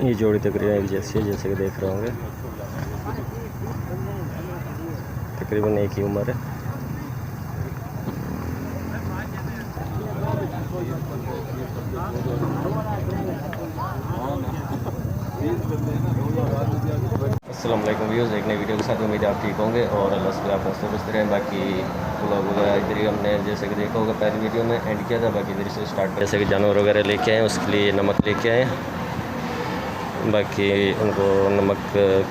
ये जोड़ी तकरीबन एक जैसी है, जैसे कि देख रहे होंगे। तकरीबन एक ही उम्र है। अस्सलाम वालेकुम व्यूअर्स, एक नई वीडियो के साथ उम्मीद है आप ठीक होंगे और अल्लाह से आप मस्त रहें। बाकी व्लॉग वगैरह इधर ही हमने जैसे कि देखा होगा पहली वीडियो में एंड किया था, बाकी इधर से स्टार्ट जैसे कि जानवर वगैरह लेके आए, उसके लिए नमक लेके आए। बाकी उनको नमक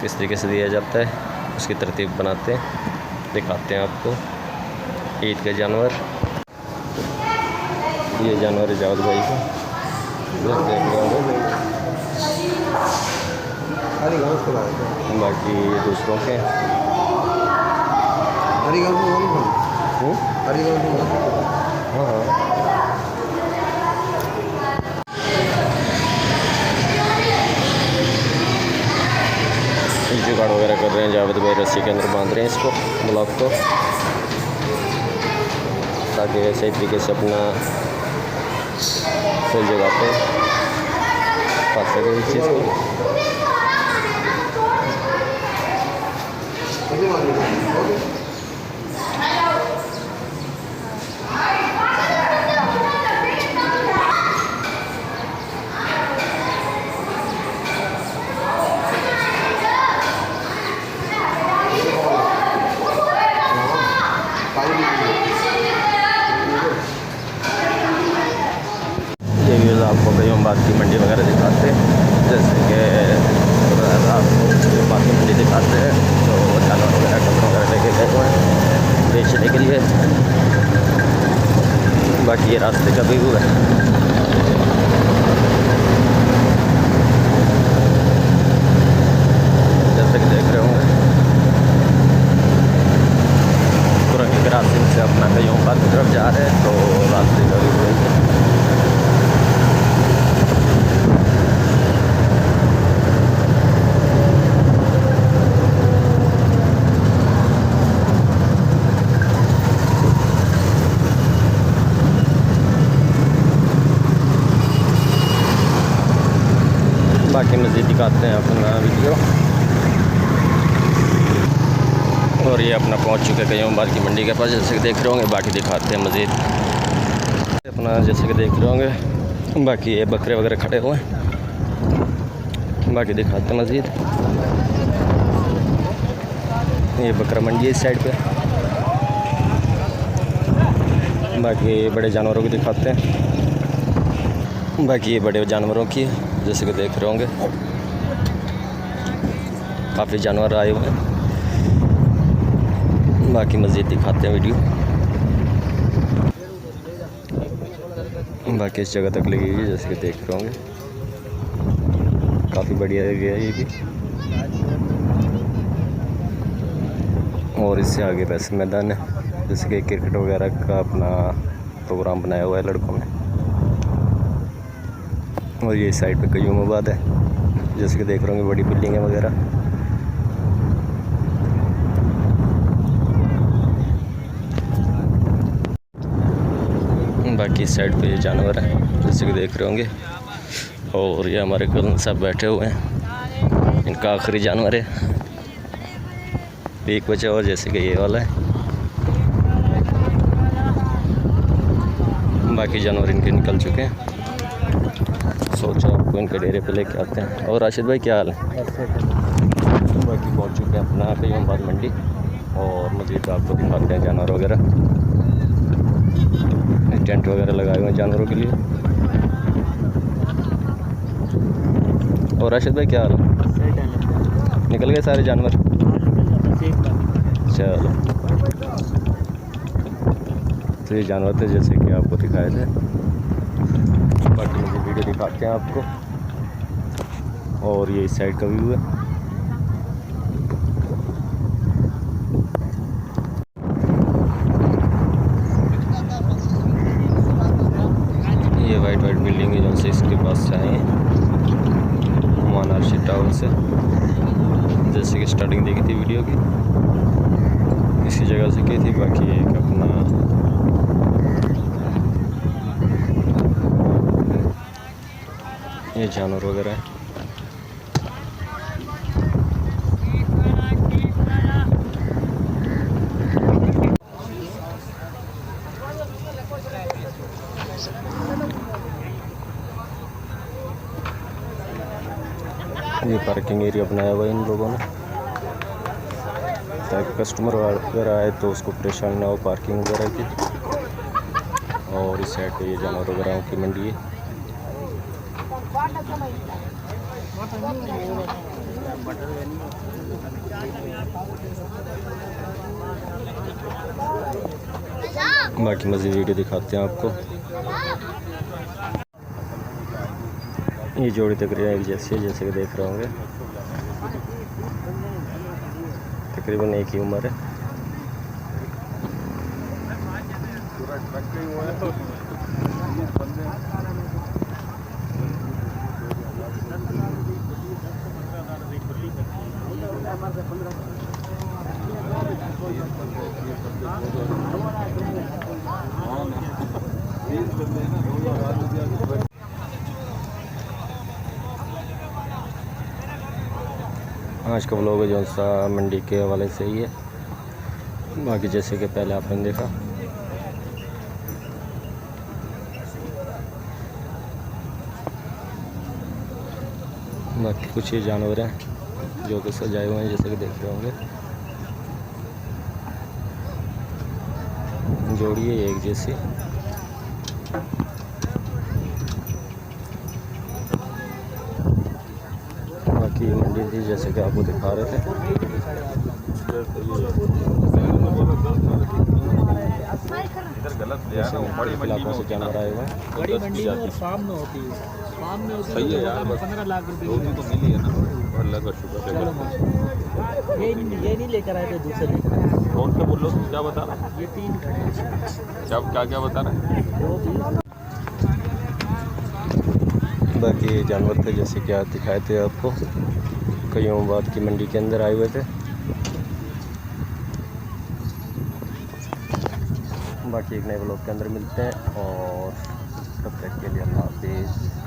किस तरीके से दिया जाता है उसकी तरतीब बनाते हैं, दिखाते हैं आपको। ईद के जानवर, ये जानवर है जावेद भाई को, देख रहे होंगे। बाकी दूसरों के हाँ हाँ जुगाड़ वगैरह कर रहे हैं जावेद भाई, रस्सी के अंदर बांध रहे हैं इसको, ब्लॉक को, ताकि सही तरीके से अपना सही जगह पे पा सके इस चीज़ को। ये व्यूज़ आपको कई बात की मंडी वगैरह दिखाते हैं, जैसे कि आपको बात की मंडी दिखाते हैं। तो जानवर वगैरह कपड़े वगैरह लेके गए हुए हैं बेचने के लिए। बाकी ये रास्ते का व्यू है। जैसे कि देख रहे होंगे कुरंगी क्रॉसिंग से अपना कई बात की तरफ जा रहे हैं, तो रास्ते का व्यू है। बाकी मज़ीद दिखाते हैं अपना वीडियो। और ये अपना पहुंच चुके कई बार की मंडी के पास, जैसे कि देख रहे होंगे। बाकी दिखाते हैं मज़ीद अपना, जैसे कि देख रहे होंगे। बाकी ये बकरे वगैरह खड़े हुए हैं, बाकी दिखाते हैं मज़ीद। ये बकरा मंडी है इस साइड पे। बाकी बड़े जानवरों को दिखाते हैं। बाकी ये बड़े जानवरों की है, जैसे कि देख रहे होंगे। काफ़ी जानवर आए हुए हैं। बाकी मज़ीद दिखाते हैं वीडियो। बाकी इस जगह तक लगी हुई है, जैसे कि देख रहे होंगे। काफ़ी बढ़िया एरिया है ये भी। और इससे आगे वैसे मैदान है, जैसे कि क्रिकेट वगैरह का अपना प्रोग्राम बनाया हुआ है लड़कों ने। और ये साइड पे कई आबाद है, जैसे कि देख रहे होंगे बड़ी बिल्डिंगें वगैरह। बाकी इस साइड पे ये जानवर है, जैसे कि देख रहे होंगे। और ये हमारे कल सब बैठे हुए हैं, इनका आखिरी जानवर है। एक बचा और, जैसे कि ये वाला है। बाकी जानवर इनके निकल चुके हैं। सोचा आपको इनके डेरे पे लेके आते हैं। और राशिद भाई क्या हाल है? बाकी पहुंच चुके हैं अपना कईमाबाद मंडी, और मज़ीद आपको दिखाते हैं जानवर वगैरह। टेंट वगैरह लगाए हुए हैं जानवरों के लिए। और राशिद भाई क्या हाल है? निकल गए सारे जानवर? चलो, तो ये जानवर थे जैसे कि आपको दिखाए थे। बाकी मुझे वीडियो दिखाते हैं आपको। और ये इस साइड का व्यू है। ये वाइट बिल्डिंग है जो से इसके पास से आए हैं, मानारशी टावर से। जैसे कि स्टार्टिंग देखी थी वीडियो की, इसी जगह से की थी। बाकी एक अपना ये जानवर वगैरह है, ये पार्किंग एरिया बनाया हुआ है इन लोगों ने, ताकि कस्टमर वगैरह आए तो उसको परेशानी ना हो पार्किंग वगैरह की। और इस साइड पे ये जानवर वगैरह की मंडी है। बाकी मज़ीद वीडियो दिखाते हैं आपको। ये जोड़ी तकरीबन एक जैसी है, जैसे कि देख रहे होंगे, तकरीबन एक ही उम्र है। आज का व्लॉग जो सा मंडी के हवाले से ही है। बाकी जैसे कि पहले आपने देखा, बाकी कुछ ये जानवर हैं जो कि सजाए हुए हैं, जैसे कि देख रहे होंगे। जोड़ी है एक जैसी। बाकी ये मंडी थी जैसे कि आपको दिखा रहे थे। इलाकों से जानवर आए हुए हैं। बड़ी मंडी में और फार्म में होती है, फार्म में होती सही है यार, बस 15 लाख रुपए रोटी तो मिली है ना, अल्लाह का शुक्र है। ये नहीं लेकर आए थे, दूसरे लेकर आए। कौन सा बोलो, क्या बता रहा है? ये 3 खड़े हैं। क्या क्या बता रहा है? बाकी ये जानवर थे जैसे कि आप दिखाए थे आपको, कईयों बाद की मंडी के अंदर आए हुए थे। बाकी एक नए ब्लॉग के अंदर मिलते हैं, और तब तक के लिए अल्लाह हाफिज़।